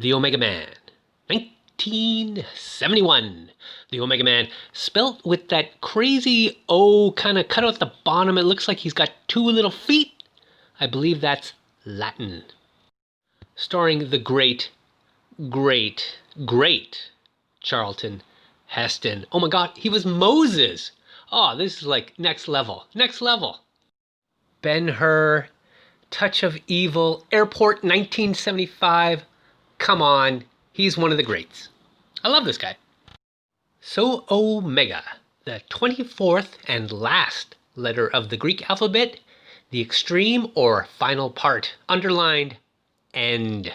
The Omega Man. 1971. The Omega Man, spelt with that crazy O kind of cut out the bottom. It looks like he's got two little feet. I believe that's Latin. Starring the great Charlton Heston. Oh my god, he was Moses. Oh, this is like next level. Next level. Ben-Hur, Touch of Evil, Airport 1975. Come on, he's one of the greats. I love this guy. So Omega, the 24th and last letter of the Greek alphabet, the extreme or final part, underlined, end.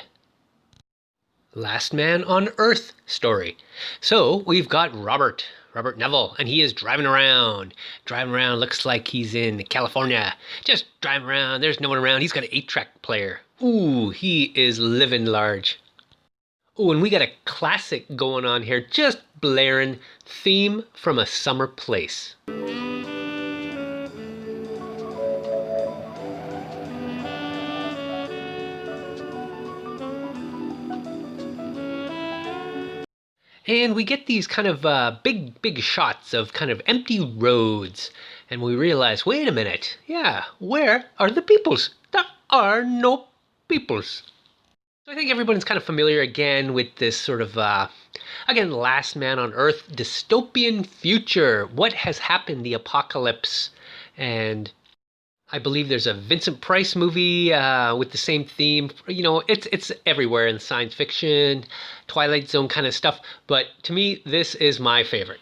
Last Man on Earth story. So we've got Robert Neville, and he is driving around. Looks like he's in California. Just driving around, there's no one around. He's got an 8-track player. Ooh, he is living large. Oh, and we got a classic going on here, just blaring, theme from A Summer Place. And we get these kind of big shots of kind of empty roads. And we realize, wait a minute, yeah, where are the peoples? There are no peoples. So I think everyone's kind of familiar again with this sort of, again, Last Man on Earth, dystopian future. What has happened, the apocalypse? And I believe there's a Vincent Price movie with the same theme. You know, it's everywhere in science fiction, Twilight Zone kind of stuff. But to me, this is my favorite.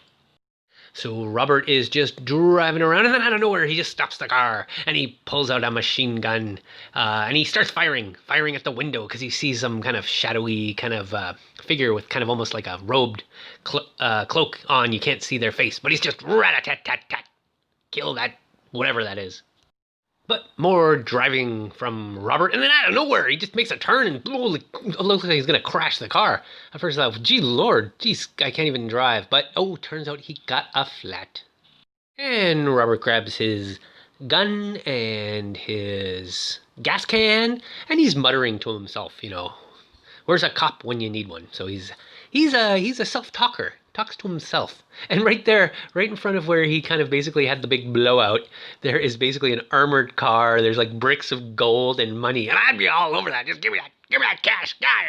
So Robert is just driving around, and then out of nowhere, he just stops the car, and he pulls out a machine gun, and he starts firing at the window, because he sees some kind of shadowy kind of figure with kind of almost like a robed cloak on. You can't see their face, but he's just rat-a-tat-tat-tat. Kill that, whatever that is. But more driving from Robert, and then out of nowhere, he just makes a turn and looks like he's going to crash the car. At first I thought, gee lord, geez, I can't even drive. But, oh, turns out he got a flat. And Robert grabs his gun and his gas can, and he's muttering to himself, you know, where's a cop when you need one? So he's a self-talker. Talks to himself. And right there, right in front of where he kind of basically had the big blowout, there is basically an armored car. There's like bricks of gold and money, and I'd be all over that. Just give me that cash, guy.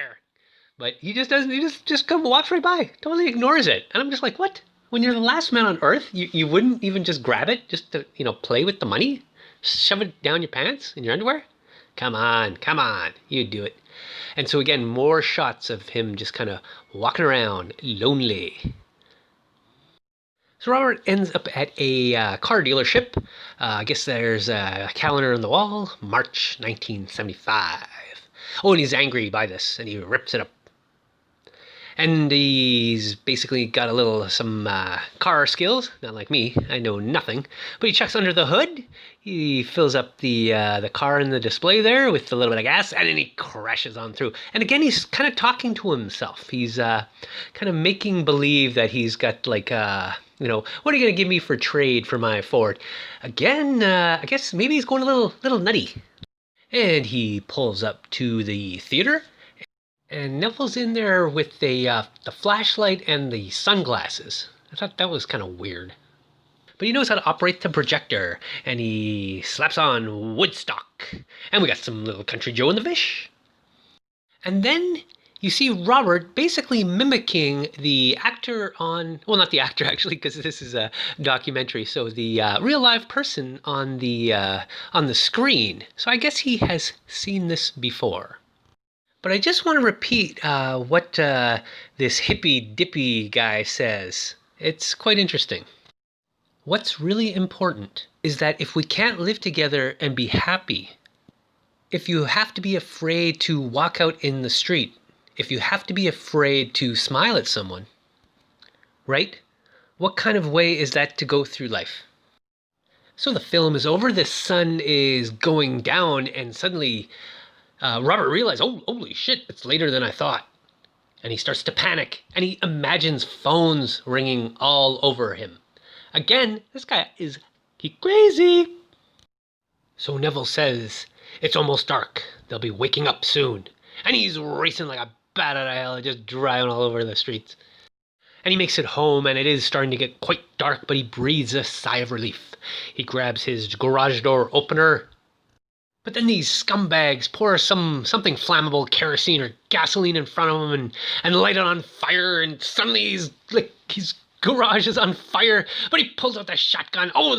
But he just doesn't. He just walks right by, totally ignores it. And I'm just like, what? When you're the last man on Earth, you wouldn't even just grab it, just to play with the money, shove it down your pants in your underwear. Come on, you do it. And so again, more shots of him just kind of walking around, lonely. So Robert ends up at a car dealership. I guess there's a calendar on the wall, March 1975. Oh, and he's angry by this, and he rips it up. And he's basically got some car skills. Not like me, I know nothing. But he checks under the hood. He fills up the car in the display there with a little bit of gas, and then he crashes on through. And again, he's kind of talking to himself. He's kind of making believe that he's got like, what are you going to give me for trade for my Ford? Again, I guess maybe he's going a little nutty. And he pulls up to the theater. And Neville's in there with the flashlight and the sunglasses. I thought that was kind of weird. But he knows how to operate the projector, and he slaps on Woodstock. And we got some little Country Joe and the Fish. And then you see Robert basically mimicking the actor on... Well, not the actor, actually, because this is a documentary. So the real-life person on the screen. So I guess he has seen this before. But I just want to repeat what this hippy-dippy guy says. It's quite interesting. What's really important is that if we can't live together and be happy, if you have to be afraid to walk out in the street, if you have to be afraid to smile at someone, right? What kind of way is that to go through life? So the film is over, the sun is going down, and suddenly... Robert realized, oh, holy shit, it's later than I thought. And he starts to panic, and he imagines phones ringing all over him. Again, this guy is crazy. So Neville says, it's almost dark. They'll be waking up soon. And he's racing like a bat out of hell, just driving all over the streets. And he makes it home, and it is starting to get quite dark, but he breathes a sigh of relief. He grabs his garage door opener, but then these scumbags pour something flammable, kerosene or gasoline in front of him and light it on fire, and suddenly his garage is on fire, but he pulls out the shotgun. Oh,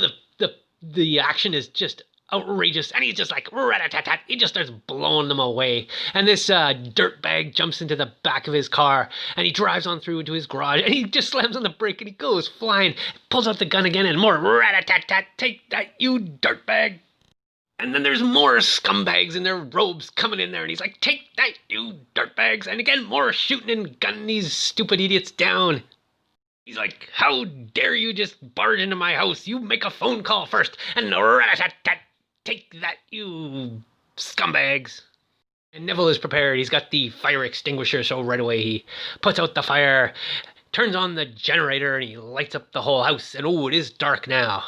the action is just outrageous, and he's just like rat-a-tat-tat. He just starts blowing them away, and this dirtbag jumps into the back of his car, and he drives on through into his garage, and he just slams on the brake, and he goes flying, pulls out the gun again, and more rat-a-tat-tat. Take that, you dirtbag. And then there's more scumbags in their robes coming in there, and he's like, take that, you dirtbags. And again, more shooting and gunning these stupid idiots down. He's like, how dare you just barge into my house? You make a phone call first. And rat-a-tat-tat, take that, you scumbags. And Neville is prepared. He's got the fire extinguisher, so right away he puts out the fire, turns on the generator, and he lights up the whole house. And oh, it is dark now.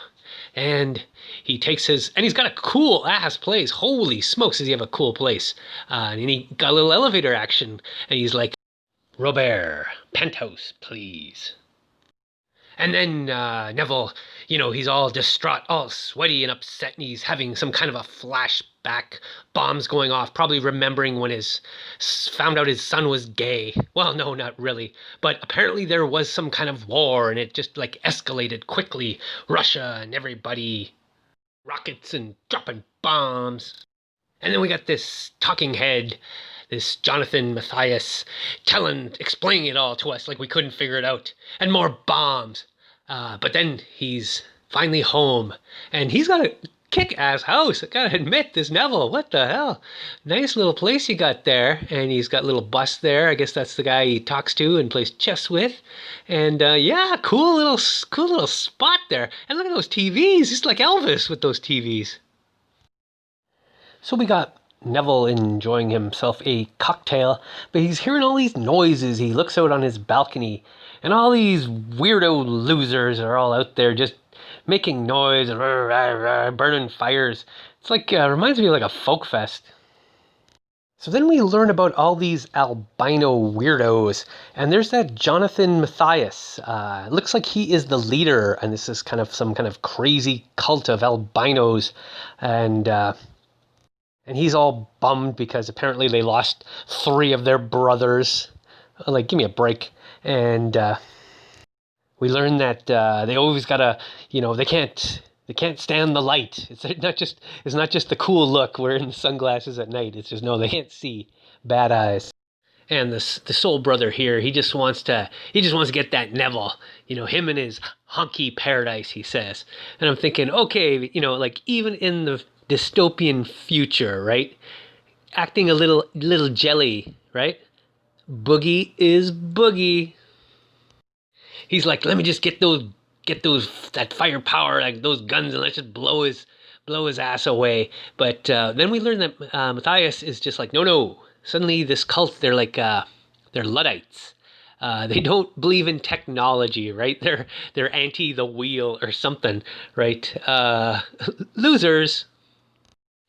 And he takes and he's got a cool ass place. Holy smokes, does he have a cool place. And he got a little elevator action. And he's like, Robert, penthouse, please. And then Neville, he's all distraught, all sweaty and upset, and he's having some kind of a flashback, bombs going off, probably remembering when found out his son was gay. Well, no, not really. But apparently there was some kind of war, and it just escalated quickly. Russia and everybody, rockets and dropping bombs. And then we got this talking head, this Jonathan Matthias, explaining it all to us like we couldn't figure it out. And more bombs. But then he's finally home, and he's got a kick-ass house. I gotta admit, this Neville, what the hell? Nice little place you got there, and he's got a little bus there. I guess that's the guy he talks to and plays chess with. And yeah, cool little spot there. And look at those TVs. He's like Elvis with those TVs. So we got Neville enjoying himself a cocktail, but he's hearing all these noises. He looks out on his balcony, and all these weirdo losers are all out there just making noise and burning fires. It's reminds me of like a folk fest. So then we learn about all these albino weirdos, and there's that Jonathan Matthias. Looks like he is the leader, and this is kind of some kind of crazy cult of albinos, and he's all bummed because apparently they lost 3 of their brothers. Like, give me a break. And we learn that they always gotta, they can't stand the light. It's not just the cool look wearing the sunglasses at night. It's just, no, they can't see. Bad eyes. And the soul brother here, he just wants to get that Neville, him and his honky paradise, he says. And I'm thinking, okay, even in the dystopian future, right? Acting a little jelly, right? Boogie is boogie. He's like, let me just get that firepower, like those guns, and let's just blow his ass away. But then we learn that Matthias is just like, no. Suddenly this cult, they're Luddites. They don't believe in technology, right? They're anti the wheel or something, right? Losers.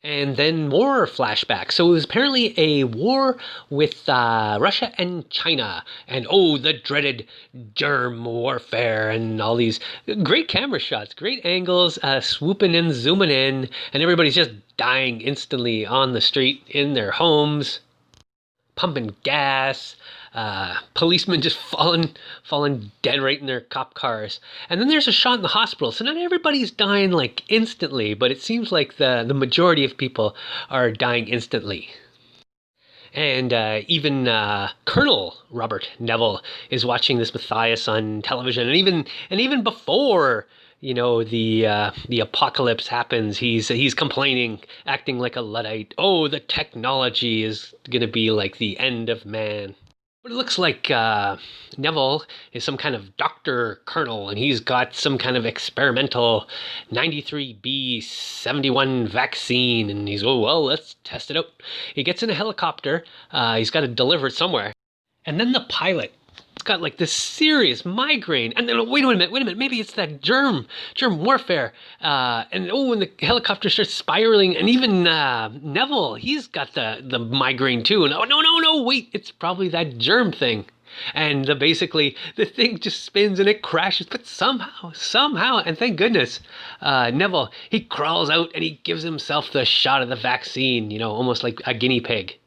And then more flashbacks. So it was apparently a war with Russia and China. And the dreaded germ warfare and all these great camera shots, great angles, swooping in, zooming in. And everybody's just dying instantly on the street in their homes, pumping gas. Policemen just falling dead right in their cop cars. And then there's a shot in the hospital. So not everybody's dying instantly, but it seems like the majority of people are dying instantly. And even Colonel Robert Neville is watching this Matthias on television, and even before the apocalypse happens, he's complaining, acting like a Luddite. Oh, the technology is gonna be like the end of man. But it looks like Neville is some kind of doctor colonel, and he's got some kind of experimental 93B71 vaccine, and he's, let's test it out. He gets in a helicopter. He's got to deliver it somewhere. And then the pilot It's got like this serious migraine, and then wait a minute, maybe it's that germ warfare. And when the helicopter starts spiraling, and even Neville, he's got the migraine too. And oh no, wait, it's probably that germ thing. And basically, the thing just spins and it crashes, but somehow, and thank goodness, Neville, he crawls out and he gives himself the shot of the vaccine, almost like a guinea pig.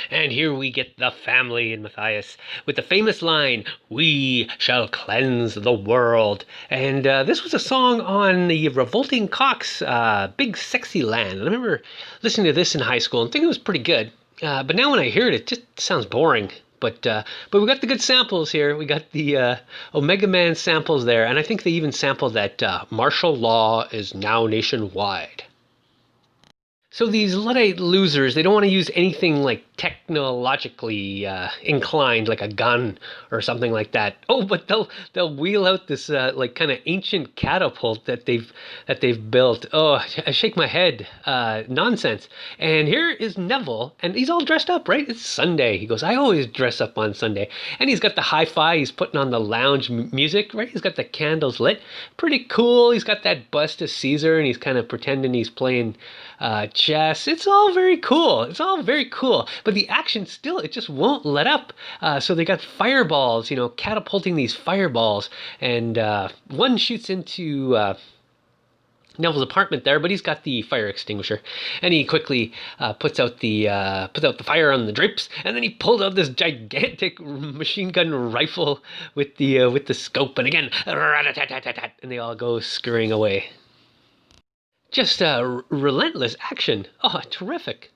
And here we get the family in Matthias with the famous line, "We shall cleanse the world." And this was a song on the Revolting Cocks, Big Sexy Land. I remember listening to this in high school and thinking it was pretty good. But now when I hear it, it just sounds boring. But we got the good samples here. We got the Omega Man samples there. And I think they even sampled that martial law is now nationwide. So these Luddite losers, they don't want to use anything like technologically inclined, like a gun or something like that. Oh, but they'll wheel out this like kind of ancient catapult that they've built. Oh, I shake my head. Nonsense. And here is Neville, and he's all dressed up, right? It's Sunday. He goes, I always dress up on Sunday. And he's got the hi-fi. He's putting on the lounge music, right? He's got the candles lit. Pretty cool. He's got that bust of Caesar, and he's kind of pretending he's playing chess. It's all very cool. But the action still, it just won't let up. So they got fireballs, catapulting these fireballs. And one shoots into Neville's apartment there, but he's got the fire extinguisher, and he quickly puts out the fire on the drapes, and then he pulled out this gigantic machine gun rifle with the scope, and again, and they all go scurrying away. Just relentless action. Oh, terrific.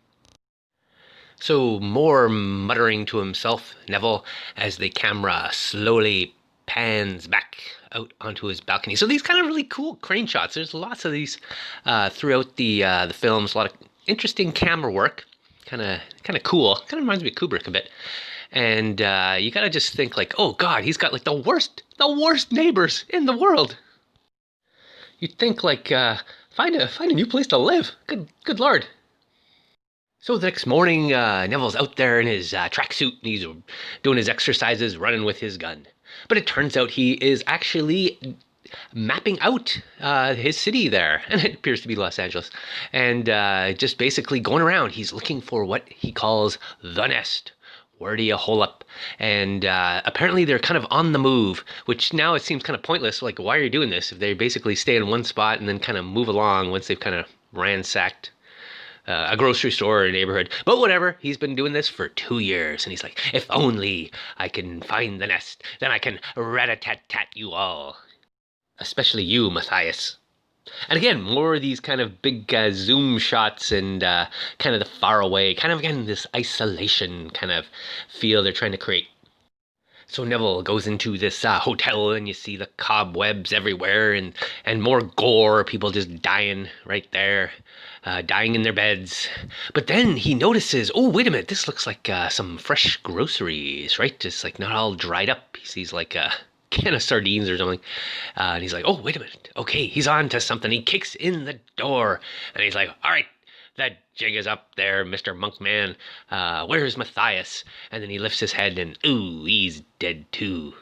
So more muttering to himself, Neville, as the camera slowly pans back out onto his balcony. So these kind of really cool crane shots. There's lots of these throughout the films. A lot of interesting camera work. Kind of cool. Kind of reminds me of Kubrick a bit. And you gotta just think like, oh God, he's got like the worst neighbors in the world. You'd think like, find a new place to live. Good Lord. So the next morning, Neville's out there in his tracksuit, and he's doing his exercises, running with his gun. But it turns out he is actually mapping out his city there, and it appears to be Los Angeles. And just basically going around, he's looking for what he calls the nest. Where do you hole up? And apparently they're kind of on the move, which now it seems kind of pointless. Like, why are you doing this? If they basically stay in one spot and then kind of move along once they've kind of ransacked a grocery store or a neighborhood. But whatever, he's been doing this for 2 years, and he's like, if only I can find the nest, then I can rat-a-tat-tat you all. Especially you, Matthias. And again, more of these kind of big zoom shots and kind of the far away, kind of again this isolation kind of feel they're trying to create. So Neville goes into this hotel, and you see the cobwebs everywhere, and more gore, people just dying right there, dying in their beds. But then he notices, oh, wait a minute, this looks like some fresh groceries, right? Just like not all dried up. He sees like a can of sardines or something. And he's like, oh, wait a minute. Okay, he's on to something. He kicks in the door, and he's like, all right, that jig is up there, Mr. Monkman. Where's Matthias? And then he lifts his head, and ooh, he's dead too.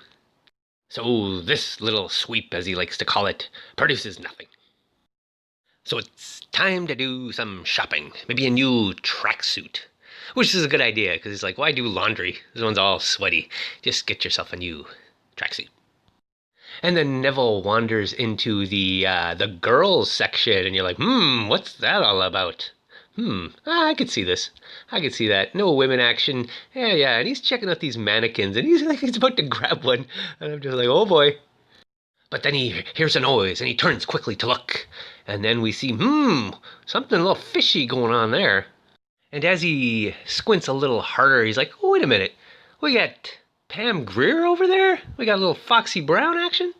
So this little sweep, as he likes to call it, produces nothing. So it's time to do some shopping. Maybe a new tracksuit. Which is a good idea, because he's like, why do laundry? This one's all sweaty. Just get yourself a new tracksuit. And then Neville wanders into the girls section, and you're like, what's that all about? I could see this. I could see that. No women action. Yeah, and he's checking out these mannequins, and he's about to grab one, and I'm just like, oh boy. But then he hears a noise, and he turns quickly to look, and then we see, something a little fishy going on there. And as he squints a little harder, he's like, oh, wait a minute. We got Pam Grier over there? We got a little Foxy Brown action?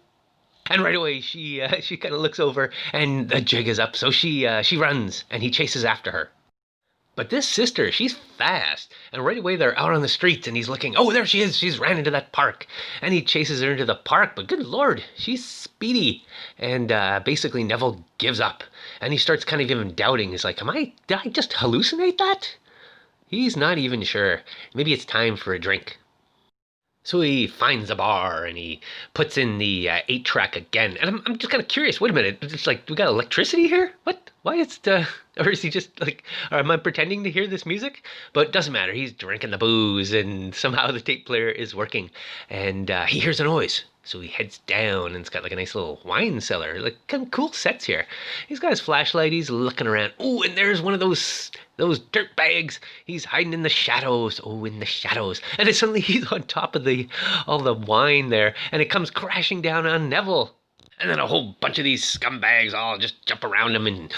And right away, she kind of looks over, and the jig is up, so she runs, and he chases after her. But this sister, she's fast, and right away they're out on the streets, and he's looking, oh, there she is, she's ran into that park. And he chases her into the park, but good Lord, she's speedy. And basically Neville gives up, and he starts kind of even doubting. He's like, did I just hallucinate that? He's not even sure. Maybe it's time for a drink. So he finds a bar and he puts in the 8-track again. And I'm just kind of curious. Wait a minute. It's like, we got electricity here? What? Why is the. Or is he just like. Or am I pretending to hear this music? But it doesn't matter. He's drinking the booze and somehow the tape player is working. And he hears a noise. So he heads down and it's got like a nice little wine cellar. Like kind of cool sets here. He's got his flashlight. He's looking around. Oh, and there's one of those dirt bags. He's hiding in the shadows. Oh, in the shadows. And then suddenly he's on top of all the wine there, and it comes crashing down on Neville. And then a whole bunch of these scumbags all just jump around him, and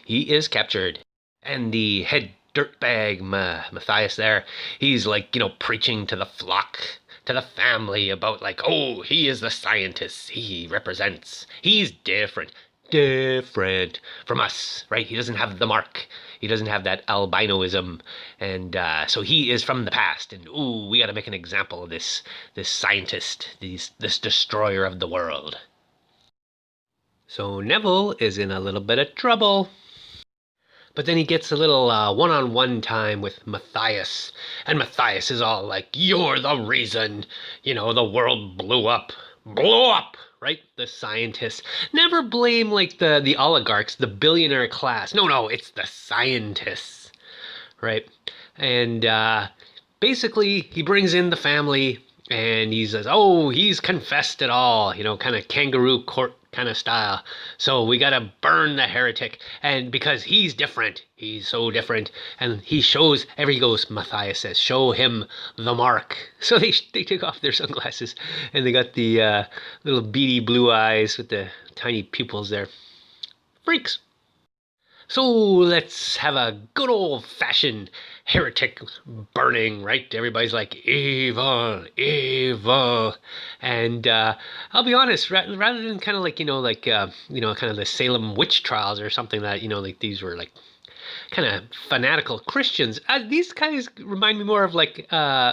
he is captured. And the head dirtbag Matthias there, he's like, preaching to the flock, to the family about like, oh, he is the scientist he represents. He's different from us, right? He doesn't have the mark. He doesn't have that albinoism, and so he is from the past. And we got to make an example of this scientist, this destroyer of the world. So Neville is in a little bit of trouble. But then he gets a little one-on-one time with Matthias. And Matthias is all like, you're the reason, the world blew up. Blow up, right? The scientists. Never blame, like, the oligarchs, the billionaire class. No, it's the scientists, right? And basically, he brings in the family, and he says, oh, he's confessed it all, kind of kangaroo court kind of style. So we gotta burn the heretic, and because he's different, he's so different, and he shows, he goes, Matthias says, show him the mark. So they take off their sunglasses, and they got the little beady blue eyes with the tiny pupils there. Freaks. So let's have a good old-fashioned heretic burning, right? Everybody's like, evil, evil. And I'll be honest, rather than kind of like, kind of the Salem witch trials or something that, like these were like kind of fanatical Christians, these guys remind me more of like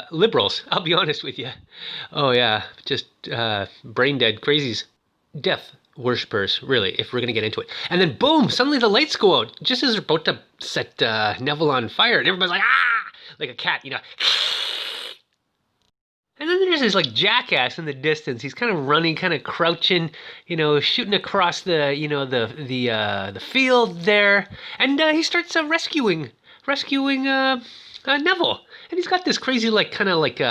liberals, I'll be honest with you. Oh yeah, just brain dead crazies. Death worshippers, really, if we're going to get into it. And then boom, suddenly the lights go out, just as they're about to set Neville on fire, and everybody's like, ah, like a cat, And then there's this like jackass in the distance. He's kind of running, kind of crouching, shooting across the the field there, and he starts rescuing Neville. And he's got this crazy like kind of like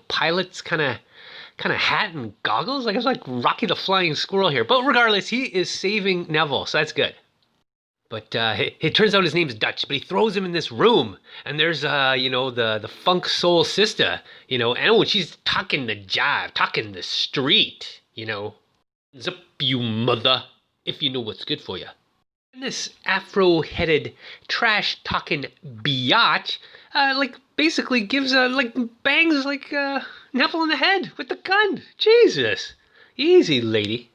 pilot's kind of hat and goggles. Like it's like Rocky the Flying Squirrel here. But regardless, he is saving Neville, so that's good. But it turns out his name's Dutch, but he throws him in this room, and there's the funk soul sister, and she's talking the jive, talking the street, Zip you mother, if you know what's good for you. And this afro-headed, trash-talking biatch, basically gives bangs Neville in the head with the gun. Jesus, easy, lady.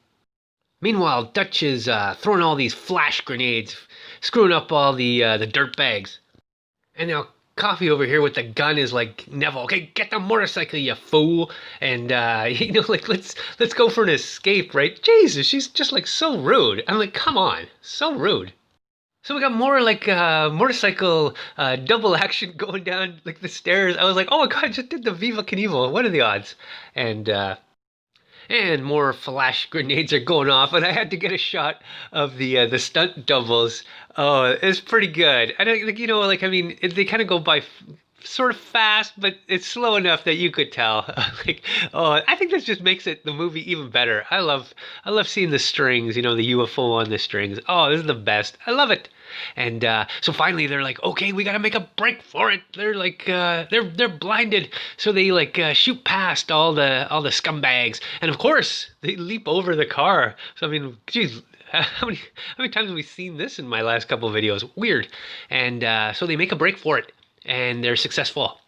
Meanwhile, Dutch is throwing all these flash grenades, screwing up all the dirt bags. And now Coffee over here with the gun is like, Neville, okay, get the motorcycle, you fool. And let's go for an escape, right? Jesus, she's just like so rude. I'm like, come on, so rude. So we got more like motorcycle double action going down like the stairs. I was like, oh my god, I just did the Viva Knievel. What are the odds? And more flash grenades are going off, and I had to get a shot of the stunt doubles. Oh, it's pretty good. I don't, they kind of go by sort of fast, but it's slow enough that you could tell. I think this just makes the movie even better. I love seeing the strings, the UFO on the strings. Oh, this is the best. I love it. And so finally they're like, okay, we got to make a break for it. They're like, they're blinded, so they shoot past all the scumbags, and of course they leap over the car. So I mean, geez, how many times have we seen this in my last couple of videos? Weird. And so they make a break for it, and they're successful,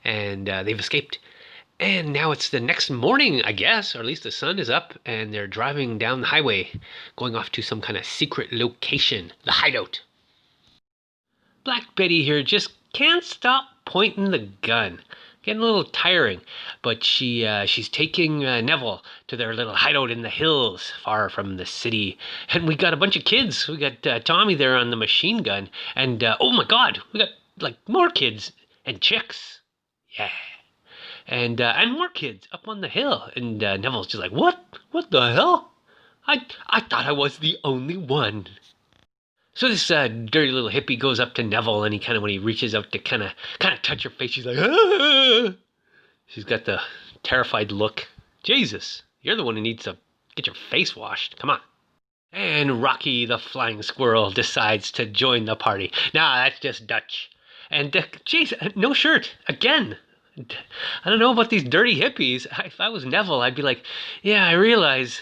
and they've escaped. And now it's the next morning, I guess, or at least the sun is up, and they're driving down the highway, going off to some kind of secret location, the hideout. Black Betty here just can't stop pointing the gun. Getting a little tiring, but she's taking Neville to their little hideout in the hills, far from the city. And we got a bunch of kids. We got Tommy there on the machine gun, and oh my God, we got like more kids and chicks. Yeah. and more kids up on the hill. And Neville's just like, what? What the hell? I thought I was the only one. So this dirty little hippie goes up to Neville, and he kind of, when he reaches out to kind of touch her face, she's like, ah! She's got the terrified look. Jesus, you're the one who needs to get your face washed. Come on. And Rocky the Flying Squirrel decides to join the party. Nah, that's just Dutch. And geez, no shirt again. I don't know about these dirty hippies. If I was Neville, I'd be like, yeah, I realize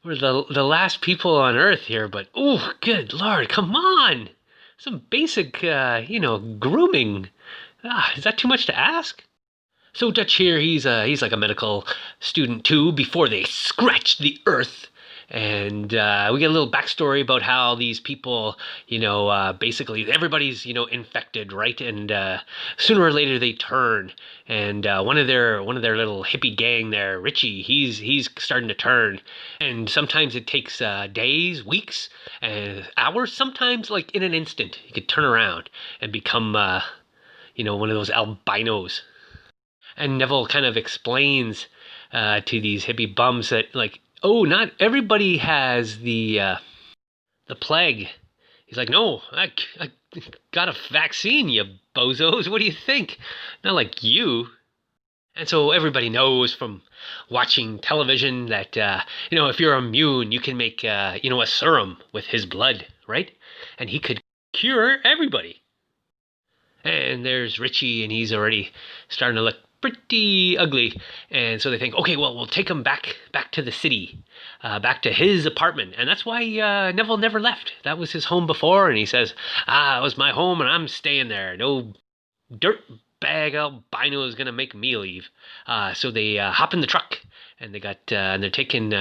we're the last people on Earth here, but oh, good Lord, come on, some basic, grooming. Is that too much to ask? So Dutch here, he's like a medical student too. Before they scratched the Earth. And we get a little backstory about how these people, basically everybody's, infected, right? And sooner or later they turn. And one of their little hippie gang there, Richie, he's starting to turn. And sometimes it takes days, weeks, and hours. Sometimes like in an instant, he could turn around and become, one of those albinos. And Neville kind of explains to these hippie bums that, like, oh, not everybody has the plague. He's like, no, I got a vaccine, you bozos. What do you think? Not like you. And so everybody knows from watching television that, if you're immune, you can make, a serum with his blood, right? And he could cure everybody. And there's Richie, and he's already starting to look pretty ugly. And so they think, okay, well, we'll take him back to the city, back to his apartment. And that's why Neville never left. That was his home before. And he says, it was my home and I'm staying there. No dirt bag albino is going to make me leave. So they hop in the truck. And they're taking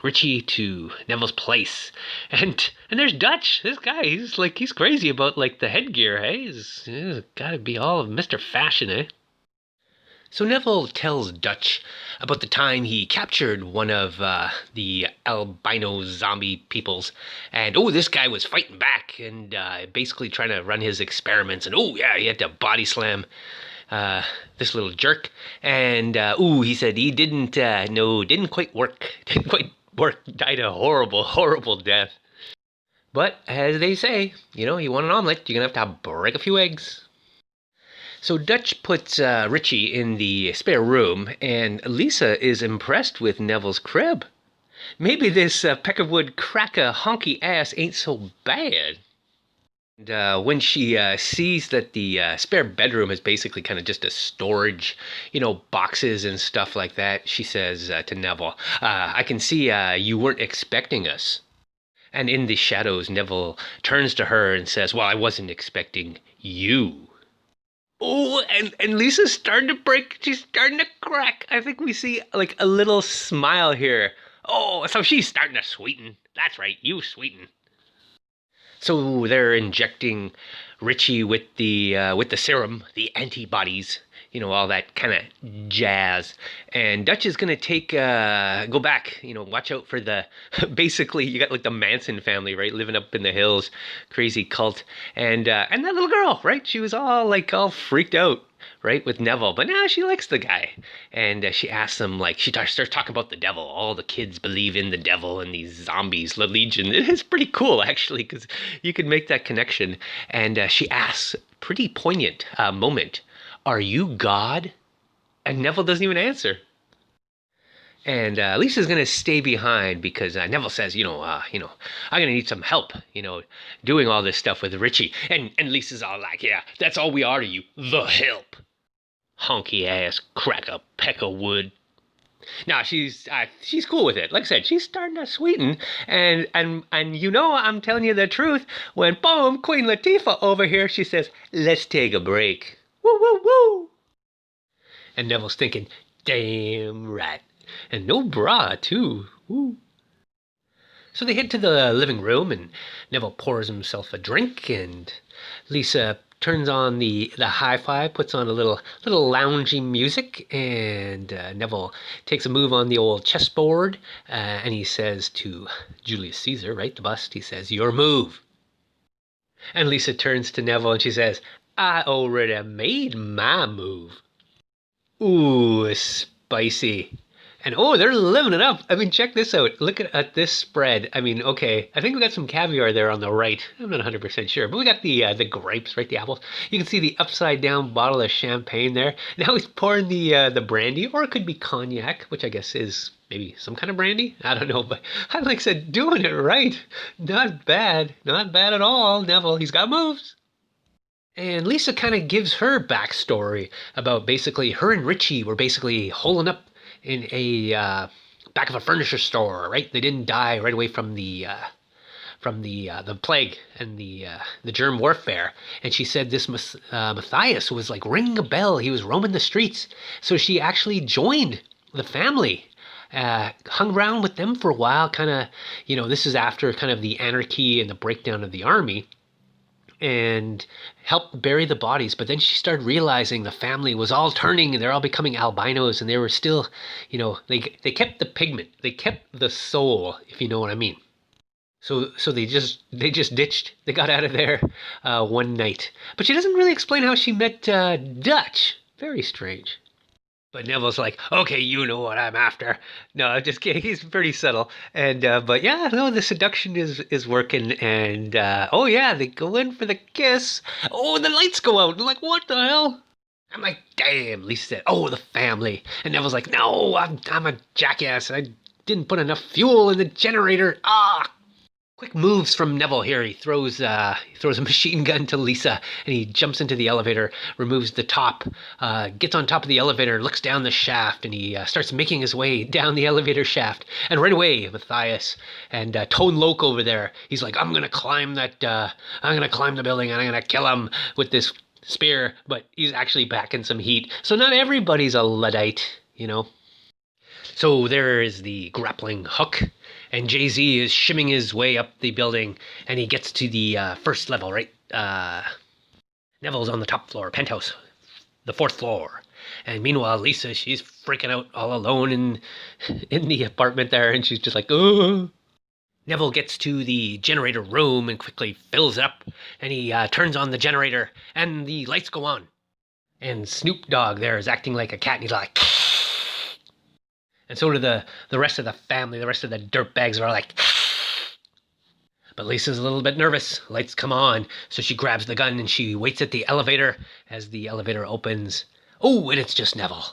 Richie to Neville's place, and there's Dutch. This guy, he's crazy about like the headgear. Hey, he's got to be all of Mr. Fashion, eh? So Neville tells Dutch about the time he captured one of the albino zombie peoples, and this guy was fighting back and basically trying to run his experiments, and he had to body slam this little jerk, and he said he didn't quite work. Didn't quite work. Died a horrible death. But as they say, you want an omelet, you're gonna have to break a few eggs. So Dutch puts Richie in the spare room, and Lisa is impressed with Neville's crib. Maybe this peckerwood cracker honky ass ain't so bad. And when she sees that the spare bedroom is basically kind of just a storage, boxes and stuff like that, she says to Neville, I can see you weren't expecting us. And in the shadows, Neville turns to her and says, well, I wasn't expecting you. Oh, and Lisa's starting to break. She's starting to crack. I think we see like a little smile here. Oh, so she's starting to sweeten. That's right, you sweeten. So they're injecting Richie with the serum, the antibodies, all that kind of jazz. And Dutch is gonna go back, watch out for the. Basically, you got like the Manson family, right, living up in the hills, crazy cult, and that little girl, right? She was all freaked out, right, with Neville, but now she likes the guy, and she asks him, like, she starts talking about the devil. All the kids believe in the devil and these zombies, the Legion. It is pretty cool, actually, because you can make that connection. And she asks, pretty poignant moment, are you God? And Neville doesn't even answer. And Lisa's gonna stay behind because Neville says, I'm gonna need some help, doing all this stuff with Richie. And Lisa's all like, yeah, that's all we are to you, the help. Honky ass crack a peck of wood. Now she's cool with it. Like I said, she's starting to sweeten, and I'm telling you the truth. When boom, Queen Latifah over here, she says, let's take a break. Woo woo woo. And Neville's thinking, damn right. And no bra, too. Woo. So they head to the living room, and Neville pours himself a drink, and Lisa turns on the hi-fi, puts on a little loungy music, and Neville takes a move on the old chessboard, and he says to Julius Caesar, right, the bust, he says, your move. And Lisa turns to Neville, and she says, I already made my move. Ooh, was spicy. And oh, they're living it up. I mean, check this out. Look at this spread. I mean, okay, I think we got some caviar there on the right. I'm not 100% sure, but we got the grapes, right? The apples. You can see the upside down bottle of champagne there. Now he's pouring the brandy, or it could be cognac, which I guess is maybe some kind of brandy. I don't know, but I said, doing it right. Not bad, not bad at all. Neville, he's got moves. And Lisa kind of gives her backstory about basically her and Richie were basically holding up in a back of a furniture store, right? They didn't die right away from the plague and the germ warfare. And she said this Matthias was like ringing a bell. He was roaming the streets, so she actually joined the family. Hung around with them for a while, kind of, this is after kind of the anarchy and the breakdown of the army, and helped bury the bodies. But then she started realizing the family was all turning and they're all becoming albinos, and they were still, they kept the pigment, they kept the soul, if you know what I mean. So they just ditched. They got out of there one night. But she doesn't really explain how she met Dutch. Very strange. But Neville's like, okay, you know what I'm after. No, I'm just kidding. He's pretty subtle. And but yeah, no, the seduction is working. And oh yeah, they go in for the kiss. Oh, the lights go out. I'm like, what the hell? I'm like, damn. Lisa said, oh, the family. And Neville's like, no, I'm a jackass. I didn't put enough fuel in the generator. Ah. Quick moves from Neville here. He throws a machine gun to Lisa, and he jumps into the elevator, removes the top, gets on top of the elevator, looks down the shaft, and he starts making his way down the elevator shaft. And right away, Matthias and Tone Loc over there, he's like, I'm gonna climb the building, and I'm gonna kill him with this spear. But he's actually packing some heat, so not everybody's a Luddite, So there is the grappling hook, and Jay-Z is shimming his way up the building, and he gets to the first level, right? Neville's on the top floor, penthouse, the fourth floor. And meanwhile, Lisa, she's freaking out all alone in the apartment there, and she's just like, oh. Neville gets to the generator room and quickly fills it up, and he turns on the generator, and the lights go on. And Snoop Dogg there is acting like a cat, and he's like... And so do the rest of the family, the rest of the dirtbags are all like... But Lisa's a little bit nervous. Lights come on, so she grabs the gun and she waits at the elevator as the elevator opens. Oh, and it's just Neville.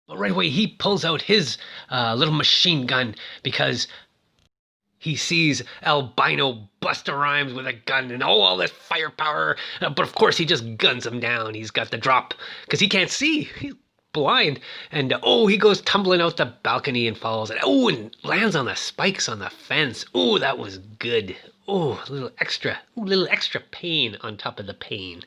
But right away, he pulls out his little machine gun because he sees albino Busta Rhymes with a gun and all this firepower. But of course, he just guns him down. He's got the drop because he can't see. He's blind. And he goes tumbling out the balcony and falls. And lands on the spikes on the fence. Oh, that was good. Oh, a little extra pain on top of the pain.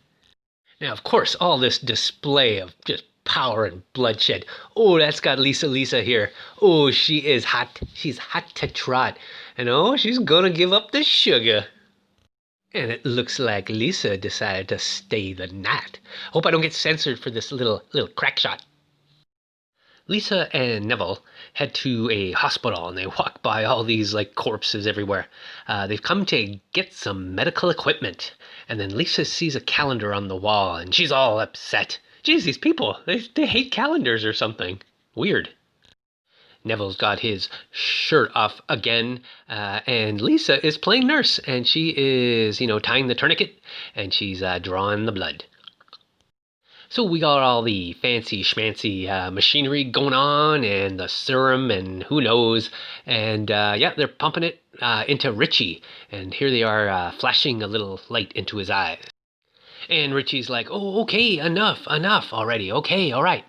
Now, of course, all this display of just power and bloodshed. Oh, that's got Lisa here. Oh, she is hot. She's hot to trot. And she's gonna give up the sugar. And it looks like Lisa decided to stay the night. Hope I don't get censored for this little crack shot. Lisa and Neville head to a hospital, and they walk by all these corpses everywhere. They've come to get some medical equipment. And then Lisa sees a calendar on the wall, and she's all upset. Geez, these people, they hate calendars or something. Weird. Neville's got his shirt off again, and Lisa is playing nurse, and she is, tying the tourniquet, and she's drawing the blood. So we got all the fancy schmancy machinery going on, and the serum, and who knows, and they're pumping it into Richie, and here they are flashing a little light into his eyes. And Richie's like, oh, okay, enough already, okay, all right.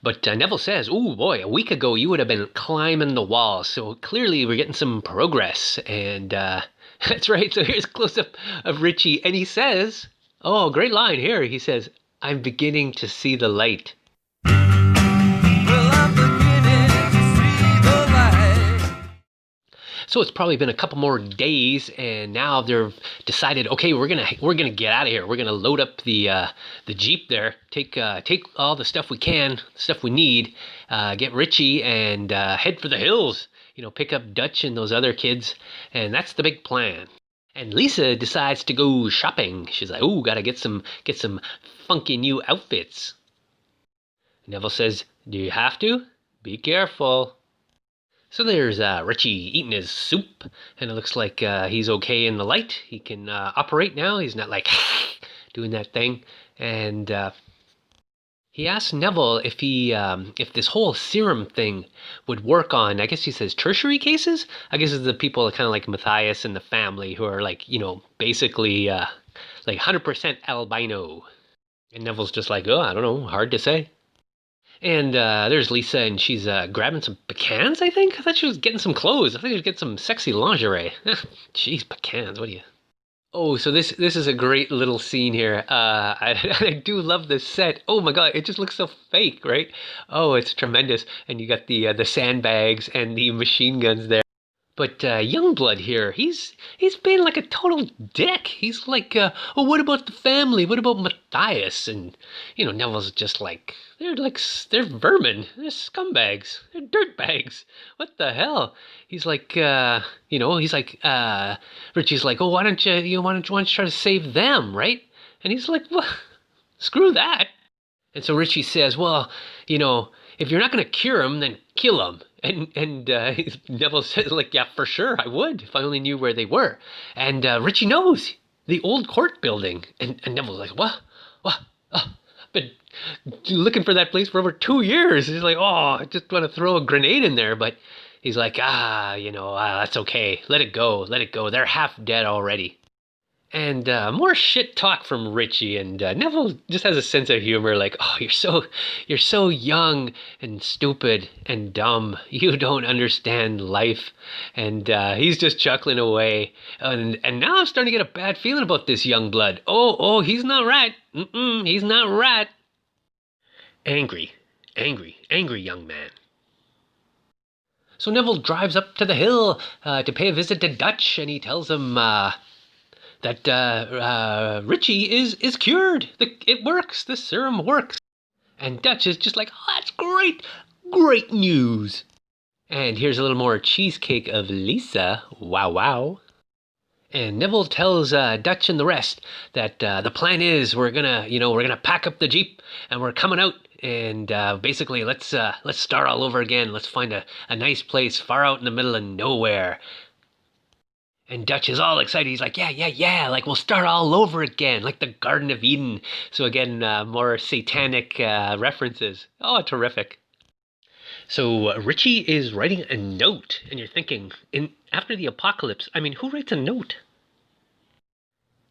But Neville says, oh boy, a week ago you would have been climbing the wall, so clearly we're getting some progress. And that's right, so here's a close-up of Richie, and he says, oh, great line here, he says, I'm beginning to see the light. Well, I'm beginning to see the light. So it's probably been a couple more days, and now they've decided, okay, we're gonna get out of here. We're gonna load up the Jeep there, take all the stuff we can, stuff we need, get Richie, and head for the hills. Pick up Dutch and those other kids, and that's the big plan. And Lisa decides to go shopping. She's like, "Ooh, gotta get some funky new outfits." Neville says, "Do you have to? Be careful." So there's Richie eating his soup, and it looks like he's okay in the light. He can operate now. He's not like doing that thing. And he asks Neville if this whole serum thing would work on, I guess he says tertiary cases. I guess it's the people kind of like Matthias and the family who are like, basically like 100% albino. And Neville's just like, oh, I don't know, hard to say. And there's Lisa, and she's grabbing some pecans, I think? I thought she was getting some clothes. I thought she was getting some sexy lingerie. Jeez, pecans, what do you... Oh, so this is a great little scene here. I do love this set. Oh my god, it just looks so fake, right? Oh, it's tremendous. And you got the sandbags and the machine guns there. But Youngblood here, he's being like a total dick. He's like, oh, what about the family? What about Matthias? And Neville's just like they're vermin. They're scumbags. They're dirtbags. What the hell? He's like, he's like, Richie's like, oh, why don't you try to save them, right? And he's like, well, screw that. And so Richie says, well, if you're not going to cure him, then kill him. And Neville says, like, yeah, for sure, I would, if I only knew where they were. And Richie knows, the old court building. And Neville's like, what? I've been looking for that place for over 2 years. He's like, oh, I just want to throw a grenade in there. But he's like, that's okay. Let it go. They're half dead already. And more shit talk from Richie, and Neville just has a sense of humor, like, oh, you're so young and stupid and dumb. You don't understand life. And he's just chuckling away. And now I'm starting to get a bad feeling about this young blood. Oh, he's not right. He's not right. Angry young man. So Neville drives up to the hill to pay a visit to Dutch, and he tells him that Richie is cured. It works. The serum works. And Dutch is just like, oh, that's great. Great news. And here's a little more cheesecake of Lisa. Wow. And Neville tells Dutch and the rest that the plan is we're gonna pack up the Jeep and we're coming out. And basically, let's start all over again. Let's find a nice place far out in the middle of nowhere. And Dutch is all excited. He's like, yeah, like we'll start all over again, like the Garden of Eden. So again, more satanic references. Oh, terrific. So Richie is writing a note, and you're thinking, after the apocalypse, I mean, who writes a note?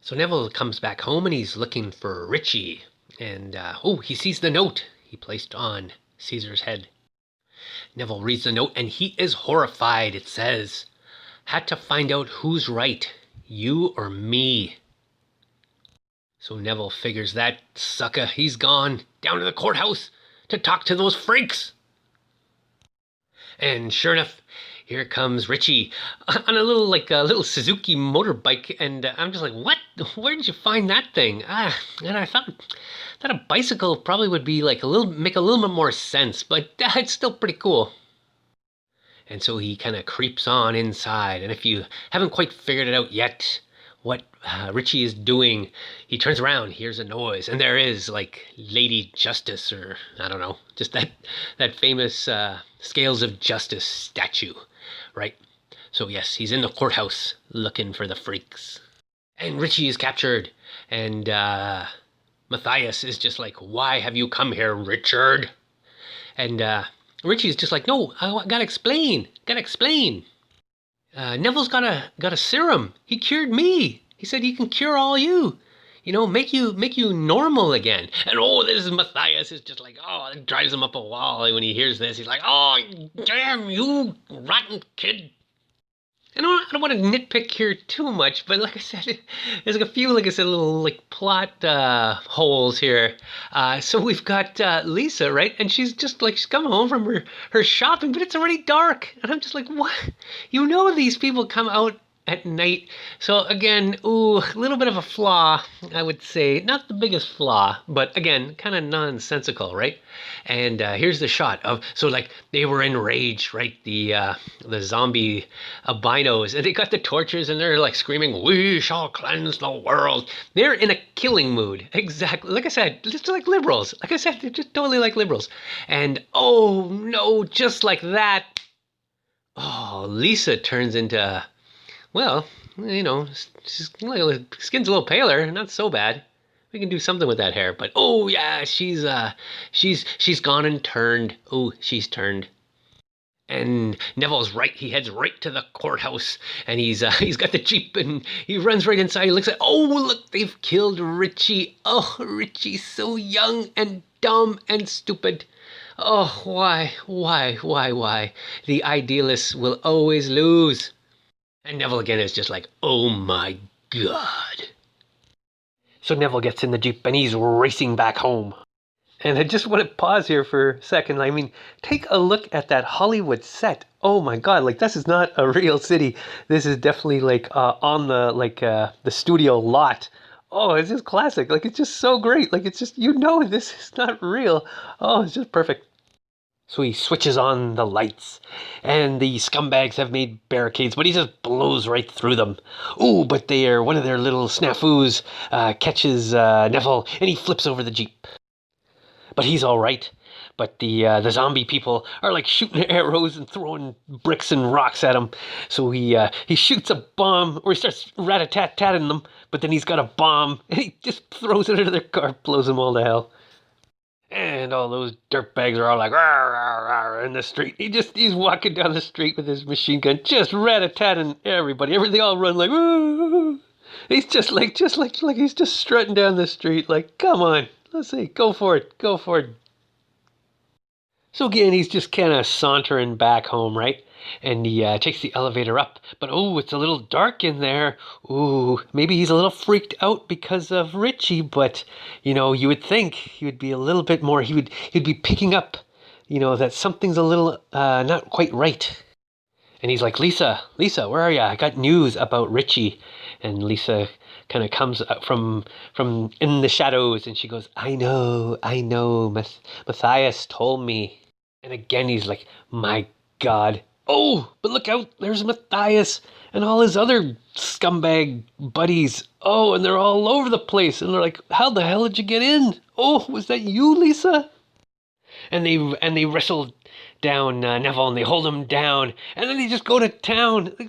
So Neville comes back home, and he's looking for Richie. And, he sees the note he placed on Caesar's head. Neville reads the note, and he is horrified. It says, had to find out who's right, you or me. So Neville figures that sucker, he's gone down to the courthouse to talk to those freaks. And sure enough, here comes Richie on a little Suzuki motorbike, and I'm just like, what? Where did you find that thing? And I thought that a bicycle probably would be like make a little bit more sense, but it's still pretty cool. And so he kind of creeps on inside. And if you haven't quite figured it out yet, what Richie is doing, he turns around, hears a noise, and there is like Lady Justice, or I don't know, just that famous Scales of Justice statue, right? So yes, he's in the courthouse looking for the freaks. And Richie is captured, and Matthias is just like, why have you come here, Richard? And Richie's just like, no, I gotta explain. Neville's got a serum. He cured me. He said he can cure all you. Make you normal again. And this is Matthias is just like, it drives him up a wall when he hears this. He's like, oh, damn you, rotten kid. I don't want to nitpick here too much, but like I said, there's like a few, like I said, little like plot holes here. So we've got Lisa, right? And she's come home from her shopping, but it's already dark. And I'm just like, what? These people come out at night. So again, ooh, a little bit of a flaw, I would say. Not the biggest flaw, but again, kind of nonsensical, right? And here's the shot of so like they were enraged, right? The zombie albinos, and they got the torches, and they're like screaming, "We shall cleanse the world." They're in a killing mood, exactly. Like I said, just like liberals. Like I said, they're just totally like liberals. And oh no, just like that. Oh, Lisa turns into well, she's skin's a little paler, not so bad. We can do something with that hair, but oh yeah, she's gone and turned. Oh, she's turned. And Neville's right. He heads right to the courthouse, and he's got the jeep, and he runs right inside. He looks at, oh look, they've killed Richie. Oh, Richie's so young and dumb and stupid. Oh, why? The idealists will always lose. And Neville again is just like, oh my god. So Neville gets in the Jeep and he's racing back home. And I just want to pause here for a second. I mean, take a look at that Hollywood set. Oh my god, like this is not a real city. This is definitely like on the studio lot. Oh, it's just classic. Like it's just so great. Like it's just this is not real. Oh, it's just perfect. So he switches on the lights, and the scumbags have made barricades, but he just blows right through them. Ooh, but one of their little snafus catches Neville, and he flips over the Jeep. But he's all right. But the zombie people are like shooting arrows and throwing bricks and rocks at him. So he shoots a bomb, or he starts rat-a-tat-tatting them, but then he's got a bomb, and he just throws it into their car, blows them all to hell. And all those dirtbags are all like, "Rawr, rawr, rawr," in the street. He's walking down the street with his machine gun, just rat-a-tatting everybody. They all run like, "Woo!" He's just like he's just strutting down the street. Like, come on, let's see, go for it. So again, he's just kind of sauntering back home, right? And he takes the elevator up, but oh, it's a little dark in there. Ooh, maybe he's a little freaked out because of Richie, but you would think he would be a little bit more. He'd be picking up, that something's a little not quite right. And he's like, Lisa, where are you? I got news about Richie. And Lisa kind of comes up from in the shadows, and she goes, I know, Matthias told me. And again, he's like, my God. Oh, but look out, there's Matthias and all his other scumbag buddies. Oh, and they're all over the place. And they're like, how the hell did you get in? Oh, was that you, Lisa? And they wrestle down Neville, and they hold him down, and then they just go to town. They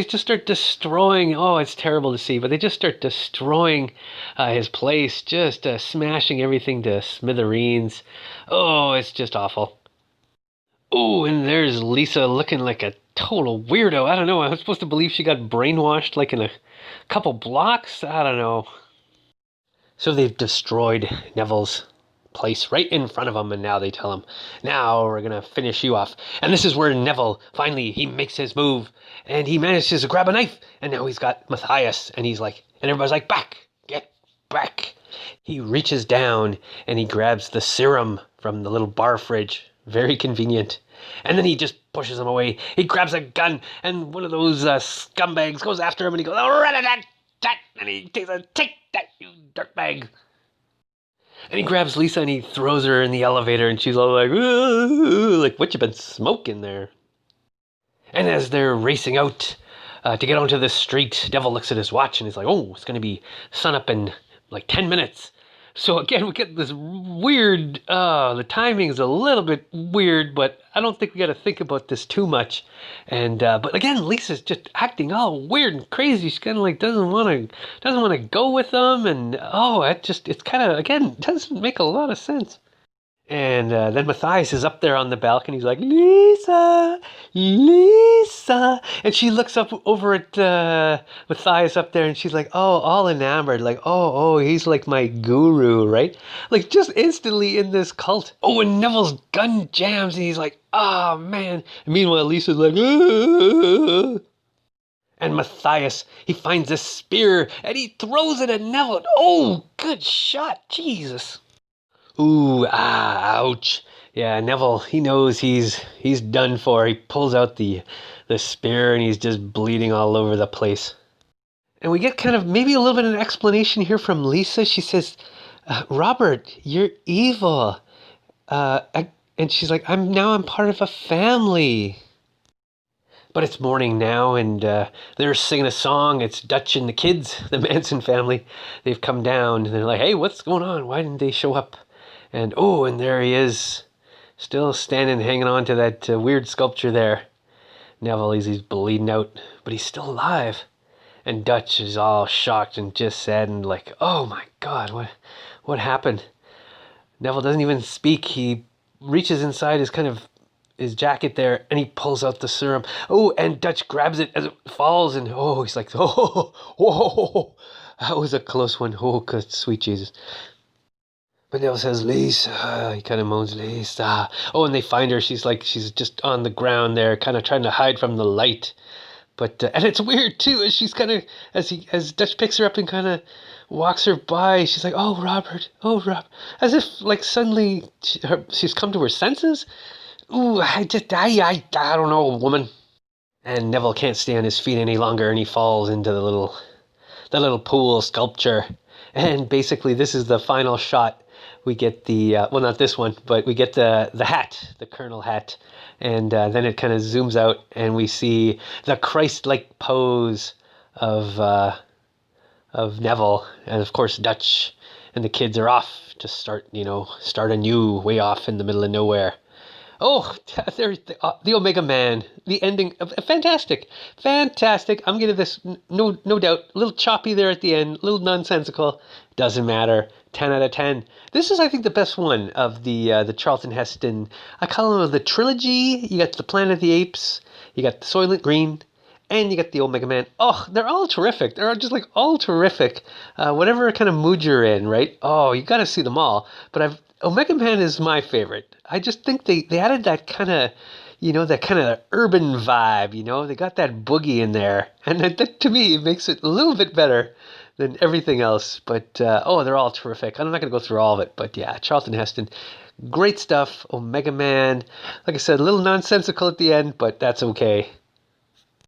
just start destroying. Oh, it's terrible to see, but they just start destroying his place, just smashing everything to smithereens. Oh, it's just awful. Oh, and there's Lisa looking like a total weirdo. I don't know. I was supposed to believe she got brainwashed like in a couple blocks. I don't know. So they've destroyed Neville's place right in front of him, and now they tell him, now we're gonna finish you off. And this is where Neville finally he makes his move, and he manages to grab a knife, and now he's got Matthias, and he's like, and everybody's like, get back. He reaches down and he grabs the serum from the little bar fridge. Very convenient. And then he just pushes him away. He grabs a gun, and one of those scumbags goes after him, and he goes, oh, rat-a-tat-tat, and he takes a, take that, you dirtbag. And he grabs Lisa and he throws her in the elevator, and she's all like, ooh, like, what you been smoking there? And as they're racing out to get onto the street, Neville looks at his watch and he's like, oh, it's going to be sunup in like 10 minutes. So again, we get this weird, the timing's a little bit weird, but I don't think we got to think about this too much. And, but again, Lisa's just acting all weird and crazy. She kind of like doesn't want to go with them. And, it's kind of, again, doesn't make a lot of sense. And then Matthias is up there on the balcony. He's like, Lisa. And she looks up over at Matthias up there, and she's like, oh, all enamored. Like, oh, he's like my guru, right? Like, just instantly in this cult. Oh, and Neville's gun jams, and he's like, oh, man. And meanwhile, Lisa's like, ah. And Matthias, he finds a spear, and he throws it at Neville. Oh, good shot. Jesus. Ooh, ouch. Yeah, Neville, he knows he's done for. He pulls out the spear and he's just bleeding all over the place. And we get kind of maybe a little bit of an explanation here from Lisa. She says, "Robert, you're evil," and she's like, I'm part of a family." But it's morning now, and they're singing a song. It's Dutch and the kids, the Manson family. They've come down, and they're like, "Hey, what's going on? Why didn't they show up?" And oh, and there he is, still standing, hanging on to that weird sculpture there. Neville, he's bleeding out, but he's still alive. And Dutch is all shocked and just saddened, like, "Oh my God, what happened?" Neville doesn't even speak. He reaches inside his jacket there, and he pulls out the serum. Oh, and Dutch grabs it as it falls, and oh, he's like, "Oh, whoa, that was a close one. Oh, good sweet Jesus." But Neville says, "Lisa," he kind of moans, "Lisa." Oh, and they find her. She's just on the ground there, kind of trying to hide from the light. But and it's weird too, as she's kind of as Dutch picks her up and kind of walks her by. She's like, oh Rob," as if like suddenly she's come to her senses. Ooh, I don't know, woman. And Neville can't stay on his feet any longer, and he falls into the little pool sculpture. And basically, this is the final shot. We get the well, not this one, but we get the hat, the Colonel hat, and then it kind of zooms out, and we see the Christ-like pose of Neville, and of course Dutch and the kids are off to start anew, way off in the middle of nowhere. Oh, there's the Omega Man. The ending, fantastic, fantastic. I'm giving this no doubt. A little choppy there at the end, a little nonsensical. Doesn't matter. 10 out of 10. This is, I think, the best one of the Charlton Heston. I call them the trilogy. You got the Planet of the Apes. You got the Soylent Green. And you got the Omega Man. Oh, they're all terrific. They're just like all terrific. Whatever kind of mood you're in, right? Oh, you got to see them all. But Omega Man is my favorite. I just think they added that kind of, that kind of urban vibe. They got that boogie in there, and that to me makes it a little bit better than everything else. But they're all terrific. I'm not going to go through all of it, but yeah, Charlton Heston, great stuff. Omega Man, like I said, a little nonsensical at the end, but that's okay.